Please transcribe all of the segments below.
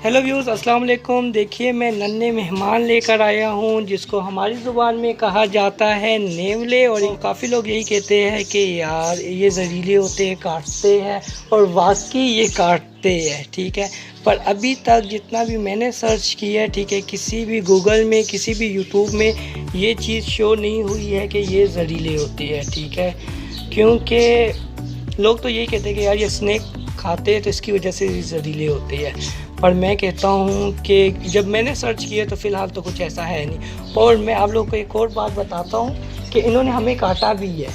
Hello views, अस्सलाम वालेकुम। देखिए मैं नन्हे मेहमान लेकर आया हूँ जिसको हमारी ज़ुबान में कहा जाता है नेवले। और काफ़ी लोग यही कहते हैं कि यार ये जहरीले होते हैं, काटते हैं, और वाकई ये काटते हैं, ठीक है। पर अभी तक जितना भी मैंने सर्च किया है, ठीक है, किसी भी गूगल में, किसी भी यूट्यूब में ये चीज़ शो नहीं हुई है कि ये जहरीले होते हैं, ठीक है। क्योंकि लोग तो यही कहते हैं कि यार ये स्नैक खाते हैं तो इसकी वजह से जहरीले होते हैं। पर मैं कहता हूँ कि जब मैंने सर्च किया तो फ़िलहाल तो कुछ ऐसा है नहीं। और मैं आप लोगों को एक और बात बताता हूँ कि इन्होंने हमें काटा भी है,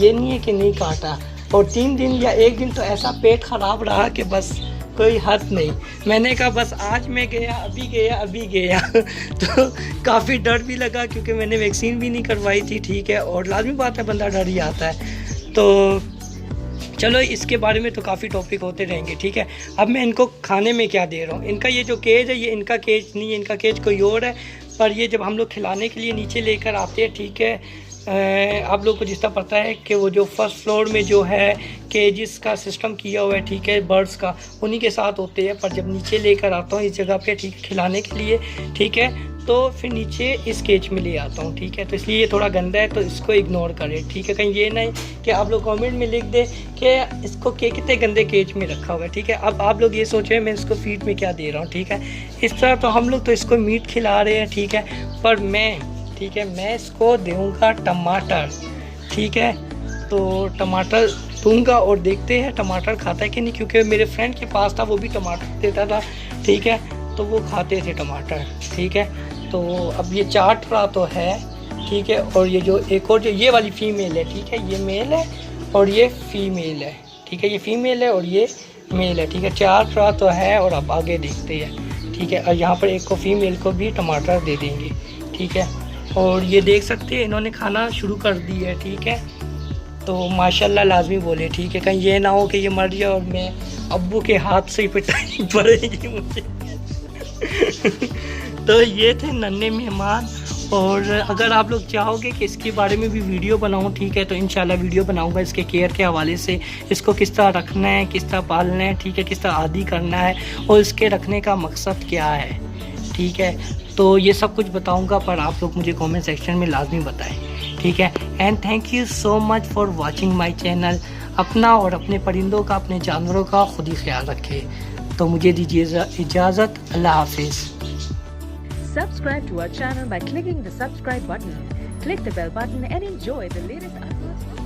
ये नहीं है कि नहीं काटा। और 3 दिन या 1 दिन तो ऐसा पेट ख़राब रहा कि बस कोई हद नहीं। मैंने कहा बस आज मैं गया, अभी गया तो काफ़ी डर भी लगा क्योंकि मैंने वैक्सीन भी नहीं करवाई थी, ठीक है। और लाजमी बात है, बंदा डर ही आता है। तो चलो इसके बारे में तो काफ़ी टॉपिक होते रहेंगे, ठीक है। अब मैं इनको खाने में क्या दे रहा हूँ। इनका ये जो केज है, ये इनका केज नहीं है, इनका केज कोई और है। पर ये जब हम लोग खिलाने के लिए नीचे लेकर आते हैं, ठीक है, आप लोग को जिस तरह पता है कि वो जो फर्स्ट फ्लोर में जो है केजिस का सिस्टम किया हुआ है, ठीक है, बर्ड्स का, उन्हीं के साथ होते हैं। पर जब नीचे लेकर आता हूँ इस जगह पे, ठीक है, खिलाने के लिए, ठीक है, तो फिर नीचे इस केज में ले आता हूँ, ठीक है। तो इसलिए ये थोड़ा गंदा है, तो इसको इग्नोर करें, ठीक है। कहीं ये नहीं कि आप लोग कमेंट में लिख दें कि इसको कितने गंदे केज में रखा हुआ है, ठीक है। अब आप लोग ये सोचें मैं इसको फीड में क्या दे रहा हूँ, ठीक है। इस तरह तो हम लोग तो इसको मीट खिला रहे हैं, ठीक है। पर मैं इसको दूँगा टमाटर, ठीक है। तो टमाटर दूँगा और देखते हैं टमाटर खाता है कि नहीं, क्योंकि मेरे फ्रेंड के पास था, वो भी टमाटर देता था, ठीक है। तो वो खाते थे टमाटर, ठीक है। तो अब ये चाट रहा तो है, ठीक है। और ये जो एक और जो ये वाली फ़ीमेल है, ठीक है, ये मेल है और ये फ़ीमेल है, ठीक है। ये फ़ीमेल है और ये मेल है, ठीक है। चाट रहा तो है। और अब आगे देखते हैं, ठीक है। और यहाँ पर एक को फ़ीमेल को भी टमाटर दे देंगे, ठीक है। और ये देख सकते हैं इन्होंने खाना शुरू कर दी है, ठीक है। तो माशाल्लाह लाजमी बोले, ठीक है। कहीं ये ना हो कि ये मर जाए और मैं अब्बू के हाथ से ही पिटाई पड़ेगी मुझे तो ये थे नन्हे मेहमान। और अगर आप लोग चाहोगे कि इसके बारे में भी वीडियो बनाऊं, ठीक है, तो इंशाल्लाह वीडियो बनाऊंगा इसके केयर के हवाले से। इसको किस तरह रखना है, किस तरह पालना है, ठीक है, किस तरह आदी करना है, और इसके रखने का मकसद क्या है, ठीक है। तो ये सब कुछ बताऊंगा, पर आप लोग मुझे कमेंट सेक्शन में लाजमी बताएं, ठीक है। And thank you so much for watching my channel. अपना और अपने परिंदों का, अपने जानवरों का खुद ही ख्याल रखें। तो मुझे दीजिए इजाज़त। अल्लाह हाफिज़। Subscribe to our channel by clicking the subscribe button. Click the bell button and enjoy the latest uploads.